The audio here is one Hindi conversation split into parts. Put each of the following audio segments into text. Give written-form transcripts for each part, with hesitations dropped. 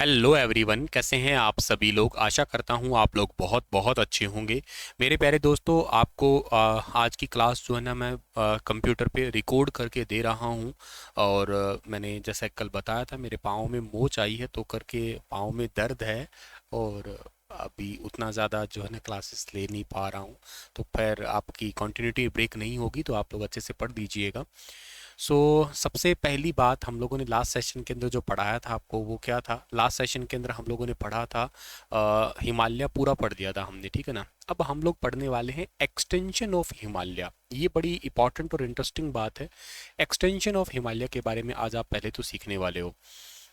हेलो एवरीवन, कैसे हैं आप सभी लोग। आशा करता हूं आप लोग बहुत बहुत अच्छे होंगे। मेरे प्यारे दोस्तों, आपको आज की क्लास जो है ना मैं कंप्यूटर पे रिकॉर्ड करके दे रहा हूं। और मैंने जैसा कल बताया था, मेरे पाँव में मोच आई है तो करके पाँव में दर्द है। और अभी उतना ज़्यादा जो है ना क्लासेस ले नहीं पा रहा हूं। तो फिर आपकी कंटिन्यूटी ब्रेक नहीं होगी, तो आप लोग अच्छे से पढ़ दीजिएगा। सो सबसे पहली बात, हम लोगों ने लास्ट सेशन के अंदर जो पढ़ाया था आपको वो क्या था। लास्ट सेशन के अंदर हम लोगों ने पढ़ा था हिमालय पूरा पढ़ दिया था हमने, ठीक है ना। अब हम लोग पढ़ने वाले हैं एक्सटेंशन ऑफ हिमालय। ये बड़ी इंपॉर्टेंट और इंटरेस्टिंग बात है। एक्सटेंशन ऑफ हिमालय के बारे में आज आप पहले तो सीखने वाले हो।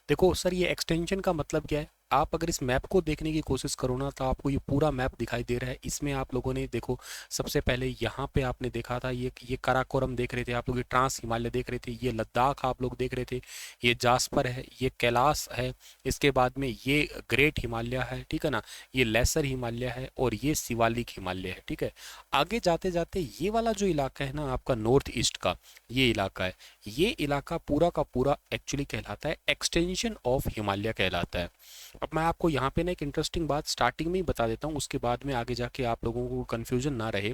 देखो सर, ये एक्सटेंशन का मतलब क्या है। आप अगर इस मैप को देखने की कोशिश करो ना, तो आपको ये पूरा मैप दिखाई दे रहा है। इसमें आप लोगों ने देखो, सबसे पहले यहाँ पे आपने देखा था, ये काराकोरम देख रहे थे आप लोग, ये ट्रांस हिमालय देख रहे थे, ये लद्दाख आप लोग देख रहे थे, ये जास्पर है, ये कैलाश है। इसके बाद में ये ग्रेट हिमालय है, ठीक है ना। ये लेसर हिमालय है और ये शिवालिक हिमालय है, ठीक है। आगे जाते जाते ये वाला जो इलाका है ना आपका नॉर्थ ईस्ट का, ये इलाका है। ये इलाका पूरा का पूरा एक्चुअली कहलाता है एक्सटेंशन ऑफ हिमालय कहलाता है। अब मैं आपको यहाँ पे ना एक इंटरेस्टिंग बात स्टार्टिंग में ही बता देता हूँ, उसके बाद में आगे जाके आप लोगों को कंफ्यूजन ना रहे।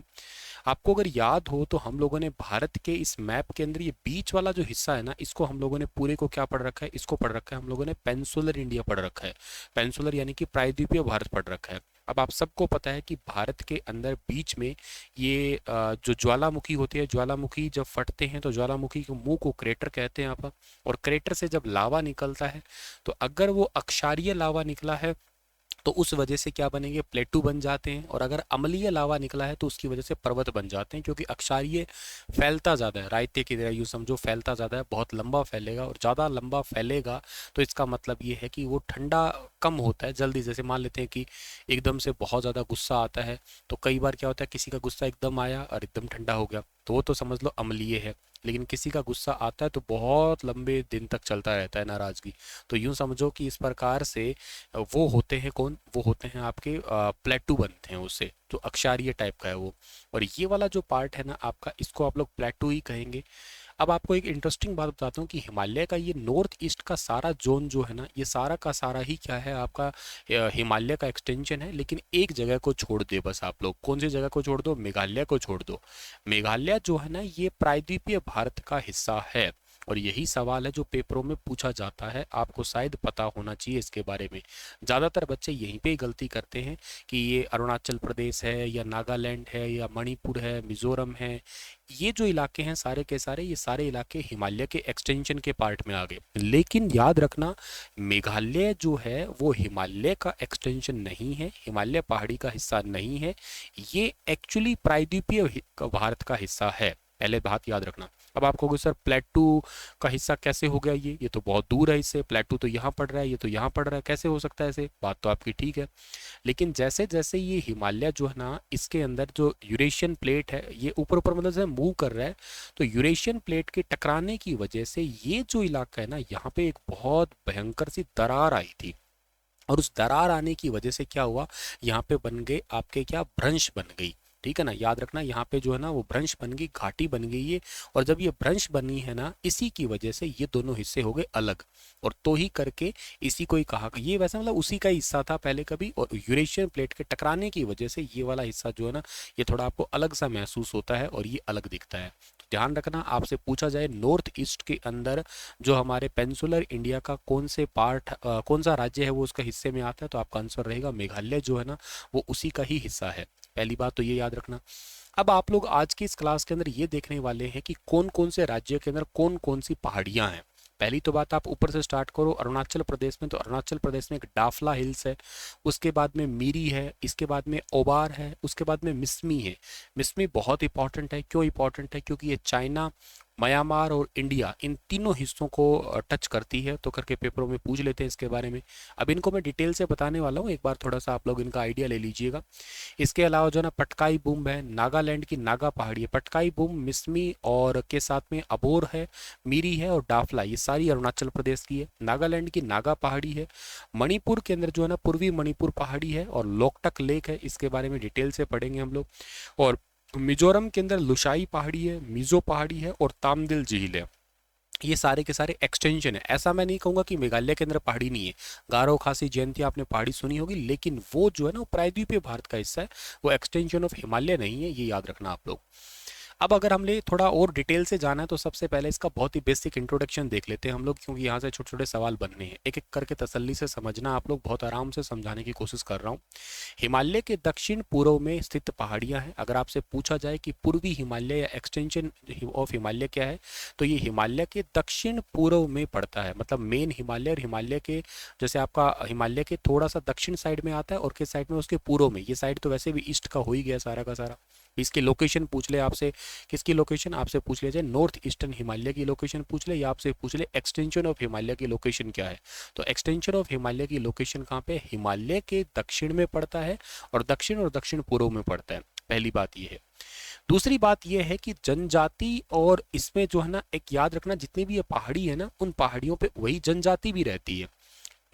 आपको अगर याद हो तो हम लोगों ने भारत के इस मैप के अंदर ये बीच वाला जो हिस्सा है ना, इसको हम लोगों ने पूरे को क्या पढ़ रखा है, इसको पढ़ रखा है हम लोगों ने पेनिनसुलर इंडिया पढ़ रखा है। पेनिनसुलर यानी कि प्रायद्वीपीय भारत पढ़ रखा है। अब आप सबको पता है कि भारत के अंदर बीच में ये जो ज्वालामुखी होती है, ज्वालामुखी जब फटते हैं तो ज्वालामुखी के मुंह को क्रेटर कहते हैं आप। और क्रेटर से जब लावा निकलता है, तो अगर वो अक्षारीय लावा निकला है तो उस वजह से क्या बनेंगे, प्लेटू बन जाते हैं। और अगर अम्लीय लावा निकला है तो उसकी वजह से पर्वत बन जाते हैं, क्योंकि अक्षारीय फैलता ज़्यादा है, रायते की तरह यूँ समझो, फैलता ज़्यादा है, बहुत लंबा फैलेगा। और ज़्यादा लंबा फैलेगा तो इसका मतलब ये है कि वो ठंडा कम होता है जल्दी। जैसे मान लेते हैं कि एकदम से बहुत ज़्यादा गुस्सा आता है, तो कई बार क्या होता है, किसी का गुस्सा एकदम आया और एकदम ठंडा हो गया, तो वो तो समझ लो अम्लीय है। लेकिन किसी का गुस्सा आता है तो बहुत लंबे दिन तक चलता रहता है नाराज़गी। तो यूँ समझो कि इस प्रकार से वो होते हैं कौन, वो होते हैं आपके प्लेटू बनते हैं उससे, जो अक्षारीय टाइप का है वो। और ये वाला जो पार्ट है ना आपका, इसको आप लोग प्लेटू ही कहेंगे। अब आपको एक इंटरेस्टिंग बात बताता हूँ कि हिमालय का ये नॉर्थ ईस्ट का सारा जोन जो है ना, ये सारा का सारा ही क्या है आपका, हिमालय का एक्सटेंशन है। लेकिन एक जगह को छोड़ दे बस आप लोग, कौन सी जगह को छोड़ दो, मेघालय को छोड़ दो। मेघालय जो है ना, ये प्रायद्वीपीय भारत का हिस्सा है। और यही सवाल है जो पेपरों में पूछा जाता है, आपको शायद पता होना चाहिए इसके बारे में। ज़्यादातर बच्चे यहीं पे ही गलती करते हैं कि ये अरुणाचल प्रदेश है या नागालैंड है या मणिपुर है, मिजोरम है। ये जो इलाके हैं सारे के सारे, ये सारे इलाके हिमालय के एक्सटेंशन के पार्ट में आ गए। लेकिन याद रखना, मेघालय जो है वो हिमालय का एक्सटेंशन नहीं है, हिमालय पहाड़ी का हिस्सा नहीं है। ये एक्चुअली प्रायद्वीपीय भारत का हिस्सा है, पहले बात याद रखना। अब आप कहोगे सर प्लेटू का हिस्सा कैसे हो गया, ये तो बहुत दूर है इससे, प्लेटू तो यहाँ पड़ रहा है, ये तो यहाँ पड़ रहा है, कैसे हो सकता है ऐसे। बात तो आपकी ठीक है। लेकिन जैसे जैसे ये हिमालय जो है ना, इसके अंदर जो यूरेशियन प्लेट है, ये ऊपर ऊपर मतलब से मूव कर रहा है, तो यूरेशियन प्लेट के टकराने की वजह से ये जो इलाका है ना, यहाँ पे एक बहुत भयंकर सी दरार आई थी। और उस दरार आने की वजह से क्या हुआ, यहाँ पे बन गए आपके क्या, भ्रंश बन गई। ठीक है ना, याद रखना, यहाँ पे जो है ना वो भ्रंश बन गई, घाटी बन गई है। और जब ये भ्रंश बनी है ना, इसी की वजह से ये दोनों हिस्से हो गए अलग। और तो ही करके इसी को ही कहा, ये वैसे मतलब उसी का हिस्सा था पहले कभी, और यूरेशियन प्लेट के टकराने की वजह से ये वाला हिस्सा जो है ना, ये थोड़ा आपको अलग सा महसूस होता है और ये अलग दिखता है। तो ध्यान रखना, आपसे पूछा जाए नॉर्थ ईस्ट के अंदर जो हमारे पेनिनसुलर इंडिया का कौन से पार्ट, कौन सा राज्य है वो उसका हिस्से में आता है, तो आपका आंसर रहेगा मेघालय जो है ना, वो उसी का ही हिस्सा है। पहली बात तो ये याद रखना। अब आप लोग आज की इस क्लास के अंदर ये देखने वाले हैं कि कौन कौन से राज्य के अंदर कौन कौन सी पहाड़ियां हैं। पहली तो बात आप ऊपर से स्टार्ट करो, अरुणाचल प्रदेश में, तो अरुणाचल प्रदेश में एक डाफला हिल्स है। उसके बाद में मीरी है, इसके बाद में ओबार है, उसके बाद में मिसमी है। मिसमी बहुत इंपॉर्टेंट है, क्यों इंपॉर्टेंट है, क्योंकि ये चाइना, म्यांमार और इंडिया, इन तीनों हिस्सों को टच करती है, तो करके पेपरों में पूछ लेते हैं इसके बारे में। अब इनको मैं डिटेल से बताने वाला हूँ, एक बार थोड़ा सा आप लोग इनका आइडिया ले लीजिएगा। इसके अलावा जो है ना पटकाई बूम है, नागालैंड की नागा पहाड़ी है, पटकाई बूम, मिसमी और के साथ में अबोर है, मीरी है और डाफला, ये सारी अरुणाचल प्रदेश की है। नागालैंड की नागा पहाड़ी है। मणिपुर के अंदर जो है ना पूर्वी मणिपुर पहाड़ी है और लोकटक लेक है, इसके बारे में डिटेल से पढ़ेंगे हम लोग। और मिजोरम के अंदर लुशाई पहाड़ी है, मिजो पहाड़ी है और तामदिल झील है। ये सारे के सारे एक्सटेंशन है। ऐसा मैं नहीं कहूँगा कि मेघालय के अंदर पहाड़ी नहीं है। गारो, खासी, जयंती आपने पहाड़ी सुनी होगी, लेकिन वो जो है ना वो प्रायद्वीपीय भारत का हिस्सा है, वो एक्सटेंशन ऑफ हिमालय नहीं है, ये याद रखना आप लोग। अब अगर हमने थोड़ा और डिटेल से जाना है तो सबसे पहले इसका बहुत ही बेसिक इंट्रोडक्शन देख लेते हैं हम लोग, क्योंकि यहाँ से छोटे छोटे सवाल बनने हैं। एक एक करके तसल्ली से समझना आप लोग, बहुत आराम से समझाने की कोशिश कर रहा हूँ। हिमालय के दक्षिण पूर्व में स्थित पहाड़ियाँ हैं। अगर आपसे पूछा जाए कि पूर्वी हिमालय या एक्सटेंशन ऑफ हिमालय क्या है, तो ये हिमालय के दक्षिण पूर्व में पड़ता है। मतलब मेन हिमालय और हिमालय के, जैसे आपका हिमालय के थोड़ा सा दक्षिण साइड में आता है और किस साइड में, उसके पूर्व में। ये साइड तो वैसे भी ईस्ट का हो ही गया सारा का सारा। इसकी लोकेशन पूछ ले आपसे, किसकी लोकेशन आपसे पूछ ले जाए, नॉर्थ ईस्टर्न हिमालय की लोकेशन पूछ ले, या आपसे पूछ ले एक्सटेंशन ऑफ हिमालय की लोकेशन क्या है। तो एक्सटेंशन ऑफ हिमालय की लोकेशन कहाँ पे, हिमालय के दक्षिण में पड़ता है और दक्षिण पूर्व में पड़ता है। पहली बात ये है। दूसरी बात यह है कि जनजाति, और इसमें जो है ना एक याद रखना, जितनी भी ये पहाड़ी है ना, उन पहाड़ियों पे वही जनजाति भी रहती है।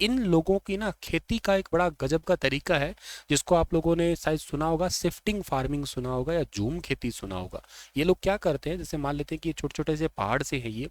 इन लोगों की ना खेती का एक बड़ा गजब का तरीका है, जिसको आप लोगों ने शायद सुना होगा, शिफ्टिंग फार्मिंग सुना होगा या झूम खेती सुना होगा। ये लोग क्या करते हैं, जैसे मान लेते हैं कि ये छोटे छोटे से पहाड़ से है ये,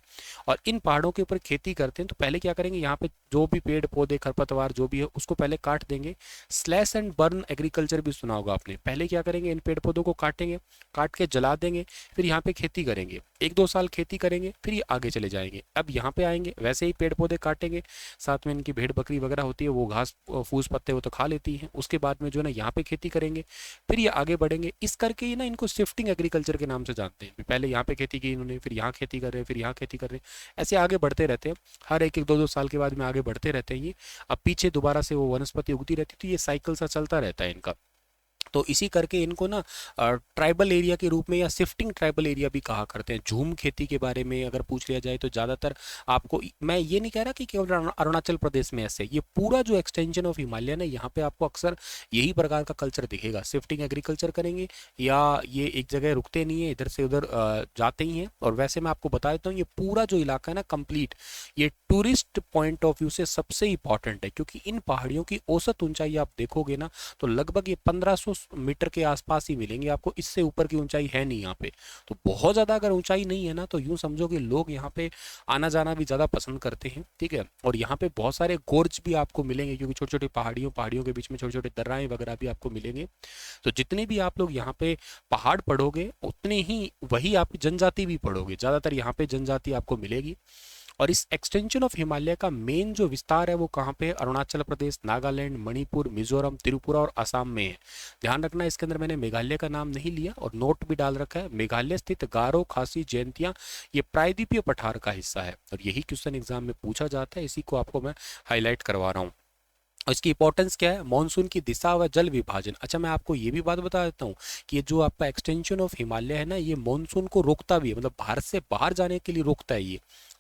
और इन पहाड़ों के ऊपर खेती करते हैं। तो पहले क्या करेंगे, यहाँ पे जो भी पेड़ पौधे खरपतवार जो भी है उसको पहले काट देंगे। स्लैश एंड बर्न एग्रीकल्चर भी सुना होगा आपने। पहले क्या करेंगे, इन पेड़ पौधों को काटेंगे, काट के जला देंगे, फिर यहाँ पे खेती करेंगे, 1-2 साल खेती करेंगे, फिर ये आगे चले जाएंगे। अब यहाँ पे आएंगे, वैसे ही पेड़ पौधे काटेंगे, साथ में इनकी भेड़ बकरी वगैरह होती है, वो घास फूस पत्ते वो तो खा लेती हैं। उसके बाद में जो है ना यहाँ पे खेती करेंगे, फिर ये आगे बढ़ेंगे। इस करके ये ना इनको शिफ्टिंग एग्रीकल्चर के नाम से जानते हैं। पहले यहाँ पे खेती की इन्होंने, फिर यहाँ खेती कर रहे हैं, फिर यहाँ खेती कर रहे हैं, ऐसे आगे बढ़ते रहते हैं। हर एक 1-2 साल के बाद में आगे बढ़ते रहते हैं ये। अब पीछे दोबारा से वो वनस्पति उगती रहती है, तो ये साइकिल सा चलता रहता है इनका। तो इसी करके इनको ना ट्राइबल एरिया के रूप में या शिफ्टिंग ट्राइबल एरिया भी कहा करते हैं। झूम खेती के बारे में अगर पूछ लिया जाए तो ज़्यादातर आपको, मैं ये नहीं कह रहा कि केवल अरुणाचल प्रदेश में ऐसे, ये पूरा जो एक्सटेंशन ऑफ हिमालय ना, यहाँ पे आपको अक्सर यही प्रकार का कल्चर दिखेगा। शिफ्टिंग एग्रीकल्चर करेंगे, या ये एक जगह रुकते नहीं है, इधर से उधर जाते ही हैं। और वैसे मैं आपको बता देता हूँ, ये पूरा जो इलाका है ना कंप्लीट, ये टूरिस्ट पॉइंट ऑफ व्यू से सबसे इंपॉर्टेंट है, क्योंकि इन पहाड़ियों की औसत ऊंचाई आप देखोगे ना तो लगभग ये 1500 मीटर के आसपास ही मिलेंगे आपको। इससे ऊपर की ऊंचाई है नहीं यहाँ पे। तो बहुत ज़्यादा अगर ऊंचाई नहीं है ना, तो यूं समझो कि लोग यहाँ पे आना जाना भी ज़्यादा पसंद करते हैं, ठीक है। और यहाँ पे बहुत सारे गोर्ज भी आपको मिलेंगे, क्योंकि छोटी छोटी पहाड़ियों के बीच में छोटे छोटे दर्राएं वगैरह भी आपको मिलेंगे। तो जितने भी आप लोग यहाँ पे पहाड़ पढ़ोगे, उतने ही वही आप जनजाति भी पढ़ोगे, ज़्यादातर यहाँ पे जनजाति आपको मिलेगी। और इस एक्सटेंशन ऑफ हिमालय का मेन जो विस्तार है वो कहाँ पे है, अरुणाचल प्रदेश, नागालैंड, मणिपुर, मिजोरम, त्रिपुरा और असम में है। ध्यान रखना, इसके अंदर मैंने मेघालय का नाम नहीं लिया और नोट भी डाल रखा है। मेघालय स्थित गारो, खासी, जयंतिया ये प्रायद्वीपीय पठार का हिस्सा है, और यही क्वेश्चन एग्जाम में पूछा जाता है। इसी को आपको मैं हाईलाइट करवा रहा हूँ। और इसकी इंपॉर्टेंस क्या है, मानसून की दिशा व जल विभाजन। अच्छा, मैं आपको ये भी बात बता देता हूँ कि ये जो आपका एक्सटेंशन ऑफ हिमालय है ना, ये मानसून को रोकता भी है, मतलब भारत से बाहर जाने के लिए रोकता है ये।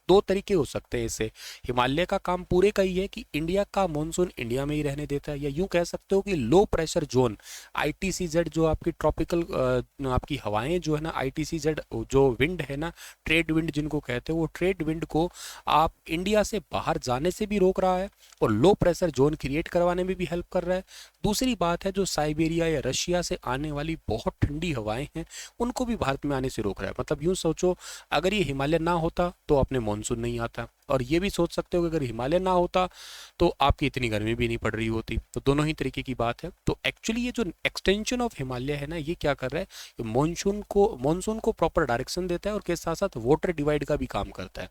दो तरीके हो सकते हैं इससे। हिमालय का काम पूरे का ही है कि इंडिया का मानसून इंडिया में ही रहने देता है, या यूं कह सकते हो कि लो प्रेशर जोन ITCZ, जो आपकी ट्रॉपिकल आपकी हवाएं जो है ना, ITCZ जो विंड है ना, ट्रेड विंड जिनको कहते हैं, वो ट्रेड विंड को आप इंडिया से बाहर जाने से भी रोक रहा है और लो प्रेशर जोन क्रिएट करवाने में भी हेल्प कर रहा है। दूसरी बात है, जो साइबेरिया या रशिया से आने वाली बहुत ठंडी हवाएं हैं, उनको भी भारत में आने से रोक रहा है। मतलब यूं सोचो, अगर ये हिमालय ना होता तो अपने मानसून नहीं आता, और ये भी सोच सकते हो कि अगर हिमालय ना होता तो आपकी इतनी गर्मी भी नहीं पड़ रही होती। तो दोनों ही तरीके की बात है। तो एक्चुअली ये जो एक्सटेंशन ऑफ हिमालय है ना, ये क्या कर रहा है, मानसून को प्रॉपर डायरेक्शन देता है और के साथ साथ वाटर डिवाइड का भी काम करता है।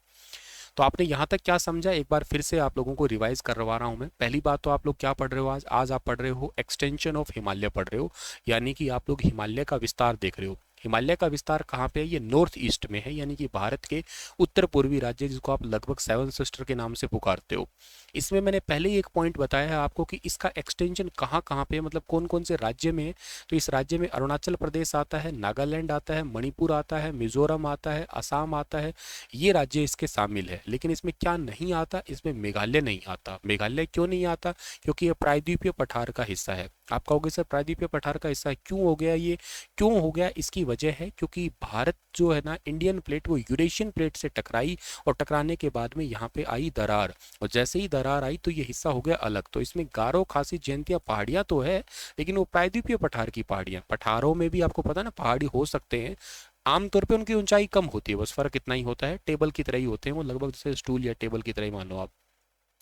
तो आपने यहाँ तक क्या समझा, एक बार फिर से आप लोगों को रिवाइज करवा रहा हूँ मैं। पहली बात तो आप लोग क्या पढ़ रहे हो, आज आप पढ़ रहे हो एक्सटेंशन ऑफ हिमालय पढ़ रहे हो, यानी कि आप लोग हिमालय का विस्तार देख रहे हो। हिमालय का विस्तार कहाँ पे है, ये नॉर्थ ईस्ट में है, यानी कि भारत के उत्तर पूर्वी राज्य, जिसको आप लगभग 7 सिस्टर के नाम से पुकारते हो। इसमें मैंने पहले ही एक पॉइंट बताया है आपको कि इसका एक्सटेंशन कहाँ कहाँ पे है, मतलब कौन कौन से राज्य में है। तो इस राज्य में अरुणाचल प्रदेश आता है, नागालैंड आता है, मणिपुर आता है, मिजोरम आता है, असम आता है, ये राज्य इसके शामिल है। लेकिन इसमें क्या नहीं आता, इसमें मेघालय नहीं आता। मेघालय क्यों नहीं आता, क्योंकि ये प्रायद्वीपीय पठार का हिस्सा है। आप कहोगे सर प्रायद्वीपीय पठार का हिस्सा क्यों हो गया, ये क्यों हो गया, इसकी वजह है क्योंकि भारत जो है ना, इंडियन प्लेट वो यूरेशियन प्लेट से टकराई, और टकराने के बाद में यहाँ पे आई दरार, और जैसे ही दरार आई तो ये हिस्सा हो गया अलग। तो इसमें गारो, खासी, जयंतिया पहाड़ियाँ तो है, लेकिन वो प्रायद्वीपीय पठार की पहाड़ियाँ। पठारों में भी आपको पता ना पहाड़ी हो सकते हैं, आमतौर पे उनकी ऊंचाई कम होती है, बस फर्क इतना ही होता है, टेबल की तरह ही होते हैं वो, लगभग जैसे स्टूल या टेबल की तरह ही मान लो आप।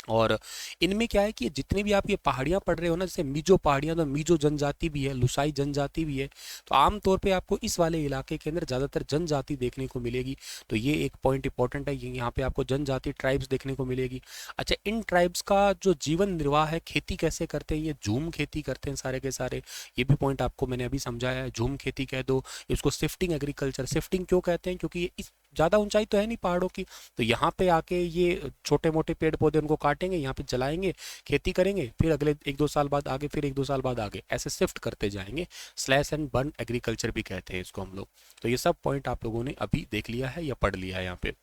और इनमें क्या है कि जितने भी आप ये पहाड़ियां पढ़ रहे हो ना, जैसे मीजो पहाड़ियां, तो मीजो जनजाति भी है, लुसाई जनजाति भी है, तो आमतौर पे आपको इस वाले इलाके के अंदर ज़्यादातर जनजाति देखने को मिलेगी। तो ये एक पॉइंट इंपॉर्टेंट है, यहाँ पे आपको जनजाति ट्राइब्स देखने को मिलेगी। अच्छा, इन ट्राइब्स का जो जीवन निर्वाह है, खेती कैसे करते हैं, ये झूम खेती करते हैं सारे के सारे, ये भी पॉइंट आपको मैंने अभी समझाया है। झूम खेती कह दो, इसको शिफ्टिंग एग्रीकल्चर, शिफ्टिंग क्यों कहते हैं, क्योंकि ये इस ज़्यादा ऊंचाई तो है नहीं पहाड़ों की, तो यहाँ पे आके ये छोटे मोटे पेड़ पौधे उनको काटेंगे, यहाँ पे जलाएंगे, खेती करेंगे, फिर अगले 1-2 साल बाद आगे, फिर 1-2 साल बाद आगे, ऐसे शिफ्ट करते जाएंगे। स्लैश एंड बर्न एग्रीकल्चर भी कहते हैं इसको हम लोग। तो ये सब पॉइंट आप लोगों ने अभी देख लिया है या पढ़ लिया है यहाँ पे।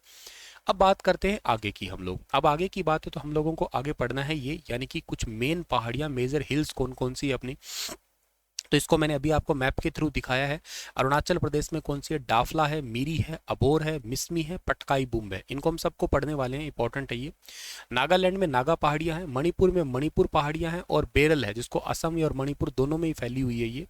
अब बात करते हैं आगे की हम लोग। अब आगे की बात है तो हम लोगों को आगे पढ़ना है ये, यानी कि कुछ मेन पहाड़ियाँ, मेजर हिल्स कौन कौन सी है अपनी। तो इसको मैंने अभी आपको मैप के थ्रू दिखाया है। अरुणाचल प्रदेश में कौन सी है, डाफला है, मीरी है, अबोर है, मिसमी है, पटकाई बुम है, इनको हम सबको पढ़ने वाले हैं, इंपॉर्टेंट है ये। नागालैंड में नागा पहाड़ियां हैं, मणिपुर में मणिपुर पहाड़ियां हैं, और बेरल है जिसको असम और मणिपुर दोनों में ही फैली हुई है ये।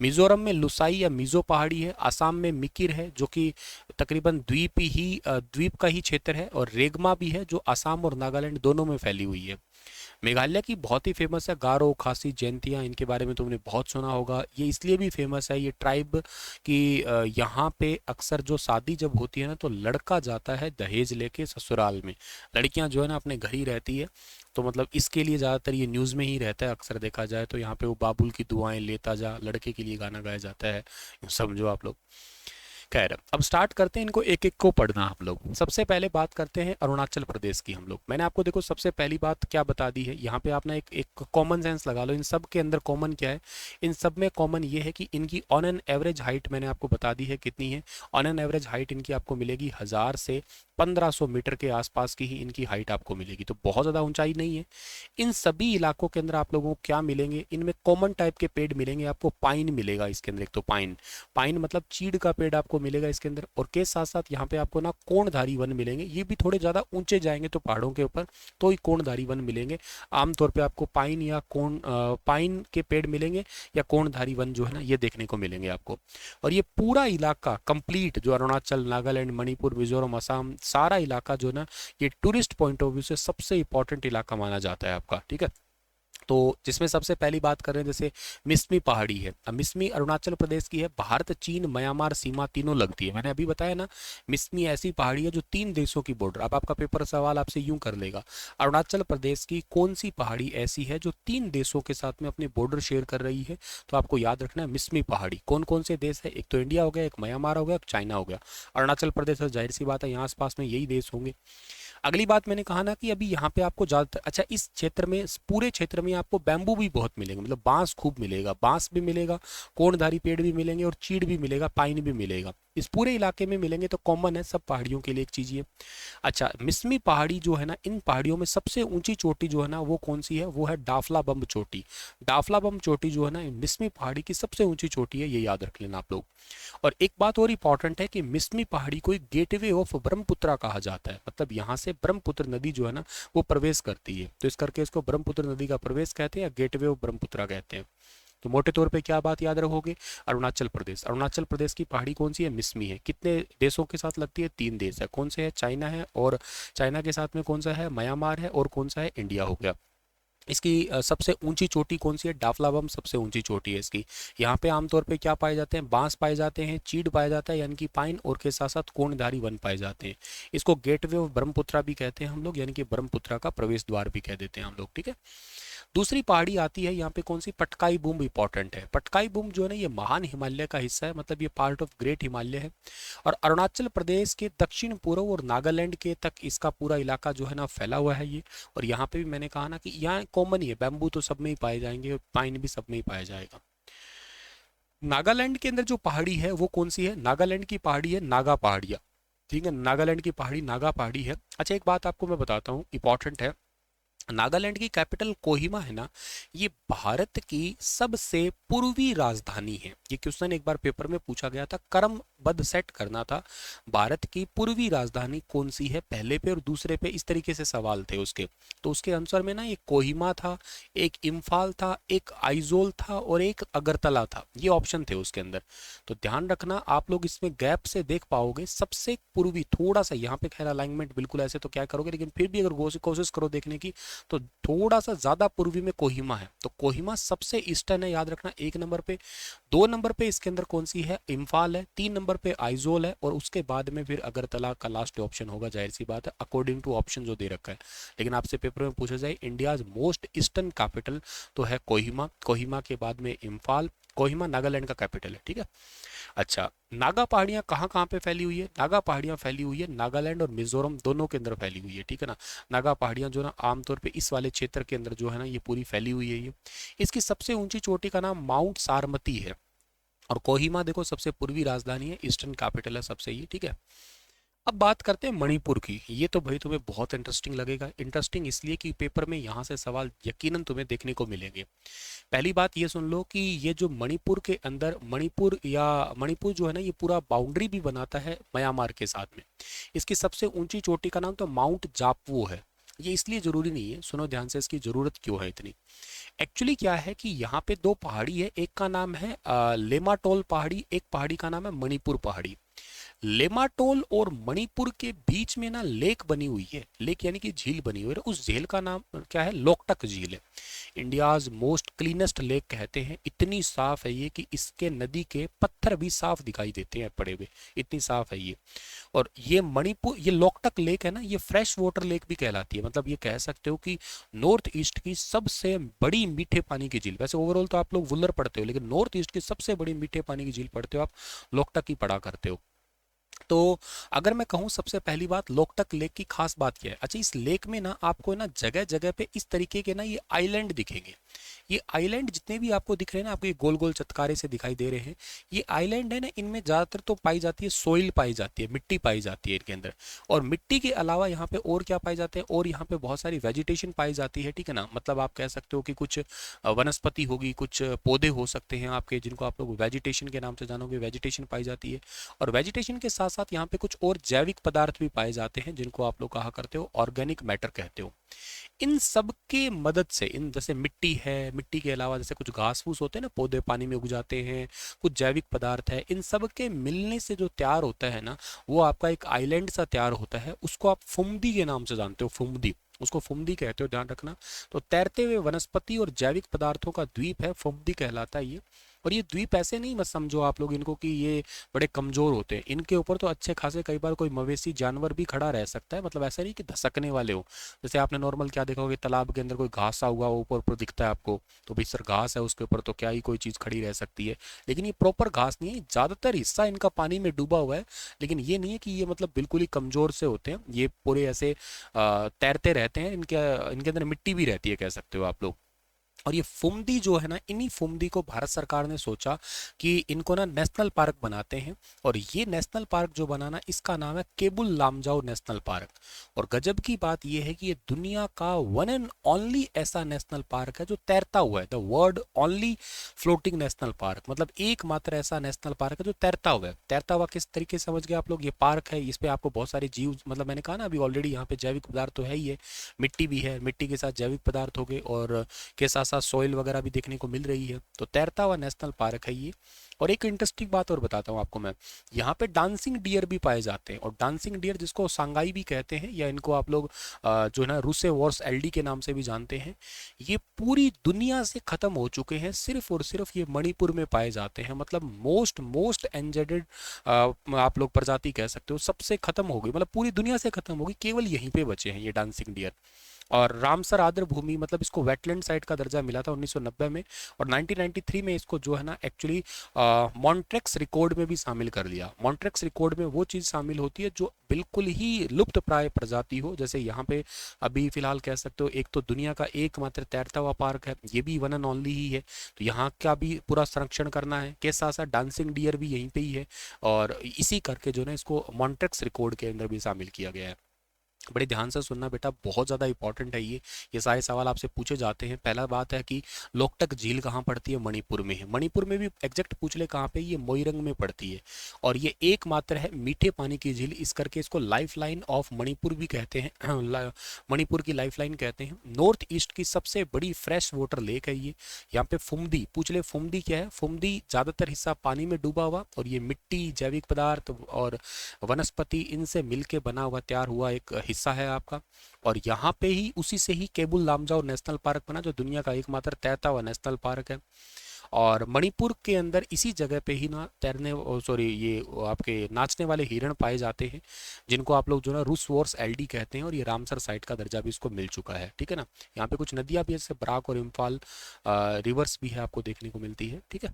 मिजोरम में लुसाई या मिजो पहाड़ी है, असम में मिकिर है जो कि तकरीबन द्वीप का ही क्षेत्र है, और रेगमा भी है जो असम और नागालैंड दोनों में फैली हुई है। मेघालय की बहुत ही फेमस है गारो, खासी, जयंतिया, इनके बारे में तुमने बहुत सुना होगा। ये इसलिए भी फेमस है ये ट्राइब कि यहाँ पे अक्सर जो शादी जब होती है ना, तो लड़का जाता है दहेज लेके ससुराल में, लड़कियाँ जो है ना अपने घर ही रहती है। तो मतलब इसके लिए ज़्यादातर ये न्यूज़ में ही रहता है, अक्सर देखा जाए तो यहाँ पे वो बाबुल की दुआएं लेता जा, लड़के के लिए गाना गाया जाता है, समझो आप लोग। खैर, अब स्टार्ट करते हैं इनको एक एक को पढ़ना हम लोग। सबसे पहले बात करते हैं अरुणाचल प्रदेश की हम लोग। मैंने आपको देखो सबसे पहली बात क्या बता दी है, यहाँ पे आपने एक एक कॉमन सेंस लगा लो, इन सब के अंदर कॉमन क्या है, इन सब में कॉमन ये है कि इनकी ऑन एन एवरेज हाइट मैंने आपको बता दी है कितनी है। ऑन एन एवरेज हाइट इनकी आपको मिलेगी 1000 से 1500 मीटर के आसपास की ही इनकी हाइट आपको मिलेगी, तो बहुत ज़्यादा ऊंचाई नहीं है। इन सभी इलाकों के अंदर आप लोगों को क्या मिलेंगे, इनमें कॉमन टाइप के पेड़ मिलेंगे आपको। पाइन मिलेगा इसके अंदर, एक तो पाइन, पाइन मतलब चीड़ का पेड़ आपको मिलेगा इसके अंदर, और के साथ साथ यहाँ पे आपको ना कोणधारी वन मिलेंगे। ये भी थोड़े ज़्यादा ऊंचे जाएंगे तो पहाड़ों के ऊपर, तो ही कोणधारी वन मिलेंगे। आमतौर पे आपको पाइन या पाइन के पेड़ मिलेंगे, या कोणधारी वन जो है ना ये देखने को मिलेंगे आपको। और ये पूरा इलाका कंप्लीट जो अरुणाचल, नागालैंड, मणिपुर, मिजोरम, असम, सारा इलाका जो है ना, ये टूरिस्ट पॉइंट ऑफ व्यू से सबसे इंपॉर्टेंट इलाका माना जाता है आपका, ठीक है। तो जिसमें सबसे पहली बात करें जैसे मिसमी पहाड़ी है। अब मिसमी अरुणाचल प्रदेश की है, भारत चीन म्यांमार सीमा तीनों लगती है, मैंने अभी बताया ना। मिसमी ऐसी पहाड़ी है जो 3 देशों की बॉर्डर, अब आपका पेपर सवाल आपसे यूं कर लेगा, अरुणाचल प्रदेश की कौन सी पहाड़ी ऐसी है जो 3 देशों के साथ में अपने बॉर्डर शेयर कर रही है, तो आपको याद रखना है मिसमी पहाड़ी। कौन कौन से देश है, एक तो इंडिया हो गया, एक म्यांमार हो गया, एक चाइना हो गया। अरुणाचल प्रदेश तो जाहिर सी बात है यहाँ आसपास में यही देश होंगे। अगली बात मैंने कहा ना कि अभी यहाँ पे आपको ज्यादातर, अच्छा इस क्षेत्र में, इस पूरे क्षेत्र में आपको बैम्बू भी बहुत मिलेंगे, मतलब बांस खूब मिलेगा, बांस भी मिलेगा, कोणधारी पेड़ भी मिलेंगे, और चीड़ भी मिलेगा, पाइन भी मिलेगा, इस पूरे इलाके में मिलेंगे। तो कॉमन है सब पहाड़ियों के लिए एक चीज ये। अच्छा, मिसमी पहाड़ी जो है ना, इन पहाड़ियों में सबसे ऊंची चोटी जो है ना वो कौन सी है, वो है डाफला बम चोटी। डाफला बम चोटी जो है ना मिसमी पहाड़ी की सबसे ऊंची चोटी है, ये याद रख लेना आप लोग। और एक बात और इंपॉर्टेंट है कि मिसमी पहाड़ी को एक गेटवे ऑफ ब्रह्मपुत्रा कहा जाता है, मतलब यहाँ से ब्रह्मपुत्र नदी जो है ना वो प्रवेश करती है, तो इस करके इसको ब्रह्मपुत्र नदी का प्रवेश कहते हैं या गेटवे ऑफ ब्रह्मपुत्रा कहते हैं। तो मोटे तौर पे क्या बात याद रखोगे, अरुणाचल प्रदेश, अरुणाचल प्रदेश की पहाड़ी कौन सी है, मिसमी है। कितने देशों के साथ लगती है, 3 देश है। कौन से है, चाइना है, और चाइना के साथ में कौन सा है, म्यांमार है, और कौन सा है, इंडिया हो गया। इसकी सबसे ऊंची चोटी कौन सी है, डाफलाबम सबसे ऊंची चोटी है इसकी। यहाँ पे आमतौर पे क्या पाए जाते हैं, बांस पाए जाते हैं, चीड़ पाया जाता है यानी कि पाइन, और के साथ साथ कोणधारी वन पाए जाते हैं। इसको गेटवे ऑफ ब्रह्मपुत्रा भी कहते हैं हम लोग, यानी कि ब्रह्मपुत्रा का प्रवेश द्वार भी कह देते हैं हम लोग, ठीक है। दूसरी पहाड़ी आती है यहाँ पे कौन सी, पटकाई बूम इंपॉर्टेंट है। पटकाई बूम जो है ना ये महान हिमालय का हिस्सा है, मतलब ये पार्ट ऑफ ग्रेट हिमालय है, और अरुणाचल प्रदेश के दक्षिण पूर्व और नागालैंड के तक इसका पूरा इलाका जो है ना फैला हुआ है ये। और यहाँ पे भी मैंने कहा ना कि यहाँ कॉमन ही है, बैम्बू तो सब में ही पाए जाएंगे, और पाइन भी सब में ही पाया जाएगा। नागालैंड के अंदर जो पहाड़ी है वो कौन सी है, नागालैंड की पहाड़ी है नागा पहाड़िया, ठीक है, नागालैंड की पहाड़ी नागा पहाड़ी है। अच्छा एक बात आपको मैं बताता हूँ, इंपॉर्टेंट है, नागालैंड की कैपिटल कोहिमा है ना, ये भारत की सबसे पूर्वी राजधानी है। ये क्वेश्चन एक बार पेपर में पूछा गया था, कर्म बद सेट करना था। भारत की पूर्वी राजधानी कौन सी है पहले पे और दूसरे पे, इस तरीके से सवाल थे उसके। तो उसके आंसर में ना एक कोहिमा था, एक इम्फाल था, एक आइजोल था और एक अगरतला था, ये ऑप्शन थे उसके अंदर। तो ध्यान रखना आप लोग इसमें गैप से देख पाओगे सबसे पूर्वी थोड़ा सा, यहाँ पे खैर अलाइनमेंट बिल्कुल ऐसे तो क्या करोगे, लेकिन फिर भी अगर कोशिश करो देखने की तो थोड़ा सा ज्यादा पूर्वी में कोहिमा है। तो कोहिमा सबसे ईस्टर्न है, याद रखना, एक नंबर पे। 2 नंबर पे इसके अंदर कौन सी है, इम्फाल है। 3 नंबर पे आइजोल है और उसके बाद में फिर अगरतला का लास्ट ऑप्शन होगा, जाहिर सी बात है अकॉर्डिंग टू ऑप्शन जो दे रखा है। लेकिन आपसे पेपर में पूछा जाए इंडियाज मोस्ट ईस्टर्न कैपिटल तो है कोहिमा, कोहिमा के बाद में इम्फाल। कोहिमा नागालैंड का कैपिटल है, ठीक है। अच्छा, नागा पहाड़ियाँ कहाँ कहाँ पे फैली हुई है, नागा पहाड़ियाँ फैली हुई है नागालैंड और मिजोरम दोनों के अंदर फैली हुई है, ठीक है ना। नागा पहाड़ियाँ जो ना आमतौर पे इस वाले क्षेत्र के अंदर जो है ना ये पूरी फैली हुई है ये। इसकी सबसे ऊंची चोटी का नाम माउंट सारमती है। और कोहिमा देखो सबसे पूर्वी राजधानी है, ईस्टर्न कैपिटल है सबसे ये, ठीक है। अब बात करते हैं मणिपुर की। ये तो भाई तुम्हें बहुत इंटरेस्टिंग लगेगा, इंटरेस्टिंग इसलिए कि पेपर में यहाँ से सवाल यकीनन तुम्हें देखने को मिलेंगे। पहली बात ये सुन लो कि ये जो मणिपुर के अंदर, मणिपुर जो है ना ये पूरा बाउंड्री भी बनाता है म्यांमार के साथ में। इसकी सबसे ऊंची चोटी का नाम तो माउंट जापवो है। ये इसलिए जरूरी नहीं है, सुनो ध्यान से, इसकी जरूरत क्यों है इतनी। एक्चुअली क्या है कि यहाँ पे दो पहाड़ी है, एक का नाम है लेमाटोल पहाड़ी, एक पहाड़ी का नाम है मणिपुर पहाड़ी। लेमाटोल और मणिपुर के बीच में ना लेक बनी हुई है, लेक यानी कि झील बनी हुई है। उस झील का नाम क्या है, लोकटक झील है। इंडियाज मोस्ट क्लीनेस्ट लेक कहते हैं, इतनी साफ है ये कि इसके नदी के पत्थर भी साफ दिखाई देते हैं पड़े हुए, इतनी साफ है ये। और ये मणिपुर, ये लोकटक लेक है ना, ये फ्रेश वाटर लेक भी कहलाती है। मतलब ये कह सकते हो कि नॉर्थ ईस्ट की सबसे बड़ी मीठे पानी की झील। वैसे ओवरऑल तो आप लोग वुलर पढ़ते हो, लेकिन नॉर्थ ईस्ट की सबसे बड़ी मीठे पानी की झील पढ़ते हो आप, लोकटक ही पढ़ा करते हो। तो अगर मैं कहूँ सबसे पहली बात लोकटक लेक की खास बात क्या है। अच्छा, इस लेक में ना आपको ना जगह जगह पे इस तरीके के ना ये आइलैंड दिखेंगे। ये आइलैंड जितने भी आपको दिख रहे हैं ना, आपको ये गोल गोल चटकारे से दिखाई दे रहे हैं, ये आइलैंड है ना, इनमें ज्यादातर तो पाई जाती है सोइल, पाई जाती है मिट्टी, पाई जाती है इनके अंदर। और मिट्टी के अलावा यहाँ पे और क्या पाए जाते हैं, और यहाँ पे बहुत सारी वेजिटेशन पाई जाती है, ठीक है ना। मतलब आप कह सकते हो कि कुछ वनस्पति होगी, कुछ पौधे हो सकते हैं आपके, जिनको आप लोग वेजिटेशन के नाम से जानोगे, वेजिटेशन पाई जाती है। और वेजिटेशन के साथ साथ यहाँ पे कुछ और जैविक पदार्थ भी पाए जाते हैं, जिनको आप लोग कहा करते हो ऑर्गेनिक मैटर कहते हो। इन सब के मदद से, इन जैसे मिट्टी है, मिट्टी के अलावा जैसे कुछ घास फूस होते हैं ना, पौधे पानी में उग जाते हैं, कुछ जैविक पदार्थ है, इन सब के मिलने से जो तैयार होता है ना, वो आपका एक आइलैंड सा तैयार होता है। उसको आप फुमदी के नाम से जानते हो, फुमदी, उसको फुमदी कहते हो, ध्यान रखना। तो तैरते हुए वनस्पति और जैविक पदार्थों का द्वीप है, फुमदी कहलाता है ये। और ये द्वीप ऐसे नहीं मत समझो आप लोग इनको कि ये बड़े कमजोर होते हैं, इनके ऊपर तो अच्छे खासे कई बार कोई मवेशी जानवर भी खड़ा रह सकता है। मतलब ऐसा नहीं कि धसकने वाले हो। जैसे आपने नॉर्मल क्या देखा होगा, तालाब के अंदर कोई घास सा हुआ ऊपर ऊपर दिखता है आपको, तो भाई सर घास है उसके ऊपर, तो क्या ही कोई चीज़ खड़ी रह सकती है। लेकिन ये प्रॉपर घास नहीं है, ज़्यादातर हिस्सा इनका पानी में डूबा हुआ है। लेकिन ये नहीं है कि ये मतलब बिल्कुल ही कमजोर से होते हैं, ये पूरे ऐसे तैरते रहते हैं। इनके इनके अंदर मिट्टी भी रहती है, कह सकते हो आप लोग। और ये फुमदी जो है ना, इन्हीं फुमदी को भारत सरकार ने सोचा कि इनको ना नेशनल पार्क बनाते हैं। और ये नेशनल पार्क जो बनाना, इसका नाम है केबुल लामजाओ नेशनल पार्क। और गजब की बात ये है कि ये दुनिया का वन एंड ओनली ऐसा नेशनल पार्क है जो तैरता हुआ है, the world only floating national park. मतलब एकमात्र ऐसा नेशनल पार्क है जो तैरता हुआ है। तैरता हुआ किस तरीके से समझ गए आप लोग, ये पार्क है, इस पे आपको बहुत सारे जीव, मतलब मैंने कहा ना अभी ऑलरेडी, यहाँ पे जैविक पदार्थ तो है ही है, मिट्टी भी है, मिट्टी के साथ जैविक पदार्थ हो गए, और के साथ साथ सॉइल वगैरह भी देखने को मिल रही है। तो तैरता हुआ नेशनल पार्क है ये। और एक इंटरेस्टिंग बात और बताता हूँ आपको मैं, यहाँ पे डांसिंग डियर भी पाए जाते हैं। और डांसिंग डियर जिसको सांगाई भी कहते हैं, या इनको आप लोग जो है ना रूसे वॉर्स एलडी के नाम से भी जानते हैं, ये पूरी दुनिया से खत्म हो चुके हैं, सिर्फ और सिर्फ ये मणिपुर में पाए जाते हैं। मतलब मोस्ट मोस्ट एंजेडेड आप लोग प्रजाति कह सकते हो, सबसे खत्म हो गई, मतलब पूरी दुनिया से खत्म हो गई, केवल यहीं पे बचे हैं ये डांसिंग डियर। और रामसर आर्द्र भूमि, मतलब इसको वेटलैंड साइट का दर्जा मिला था 1990 में। और 1993 में इसको जो है ना एक्चुअली मॉन्ट्रेक्स रिकॉर्ड में भी शामिल कर लिया। मॉन्ट्रेक्स रिकॉर्ड में वो चीज़ शामिल होती है जो बिल्कुल ही लुप्त प्राय प्रजाति हो। जैसे यहाँ पे अभी फिलहाल कह सकते हो, एक तो दुनिया का एकमात्र तैरता हुआ पार्क है, ये भी वन एंड ओनली ही है, तो यहाँ का भी पूरा संरक्षण करना है। के साथ साथ डांसिंग डियर भी यहीं पे ही है, और इसी करके जो है इसको मॉन्ट्रेक्स रिकॉर्ड के अंदर भी शामिल किया गया है। बड़े ध्यान से सुनना बेटा, बहुत ज़्यादा इंपॉर्टेंट है ये सारे सवाल आपसे पूछे जाते हैं। पहला बात है कि लोकटक झील कहाँ पड़ती है? मणिपुर में है। मणिपुर में भी एग्जैक्ट पूछ ले कहाँ पे, ये मोइरंग में पड़ती है। और ये एकमात्र है मीठे पानी की झील, इस करके इसको लाइफ लाइन ऑफ मणिपुर भी कहते हैं। मणिपुर की लाइफ लाइन कहते हैं। नॉर्थ ईस्ट की सबसे बड़ी फ्रेश वाटर लेक है ये। यहाँ पे फुमदी पूछ ले, फुमदी क्या है? फुमदी ज़्यादातर हिस्सा पानी में डूबा हुआ, और ये मिट्टी, जैविक पदार्थ और वनस्पति इनसे मिलके बना हुआ, तैयार हुआ एक हिस्सा है आपका। और यहाँ पे ही, उसी से ही केबुल लामजाओ नेशनल पार्क बना, जो दुनिया का एकमात्र तैरता हुआ नेशनल पार्क है। और मणिपुर के अंदर इसी जगह पे ही ना तैरने, सॉरी, ये आपके नाचने वाले हिरण पाए जाते हैं, जिनको आप लोग जो ना रूस वॉर्स एलडी कहते हैं, और ये रामसर साइट का दर्जा भी इसको मिल चुका है। ठीक है ना। यहाँ पे कुछ नदियाँ भी, जैसे बराक और इम्फाल रिवर्स भी है, आपको देखने को मिलती है। ठीक है।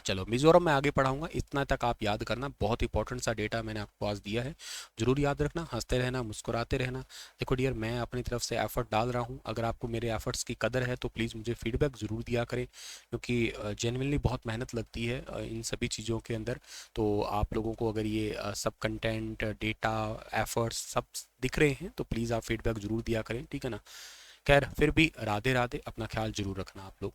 चलो, मिजोरम में आगे पढ़ाऊंगा, इतना तक आप याद करना। बहुत इंपॉर्टेंट सा डेटा मैंने आपको आज दिया है, जरूर याद रखना। हंसते रहना, मुस्कुराते रहना। देखो डियर, मैं अपनी तरफ से एफर्ट डाल रहा हूँ, अगर आपको मेरे एफर्ट्स की कदर है तो प्लीज़ मुझे फीडबैक ज़रूर दिया करें, क्योंकि जेनुइनली बहुत मेहनत लगती है इन सभी चीज़ों के अंदर। तो आप लोगों को अगर ये सब कंटेंट, डेटा, एफर्ट्स सब दिख रहे हैं तो प्लीज़ आप फीडबैक ज़रूर दिया करें। ठीक है ना। खैर, फिर भी राधे राधे, अपना ख्याल जरूर रखना आप लोग।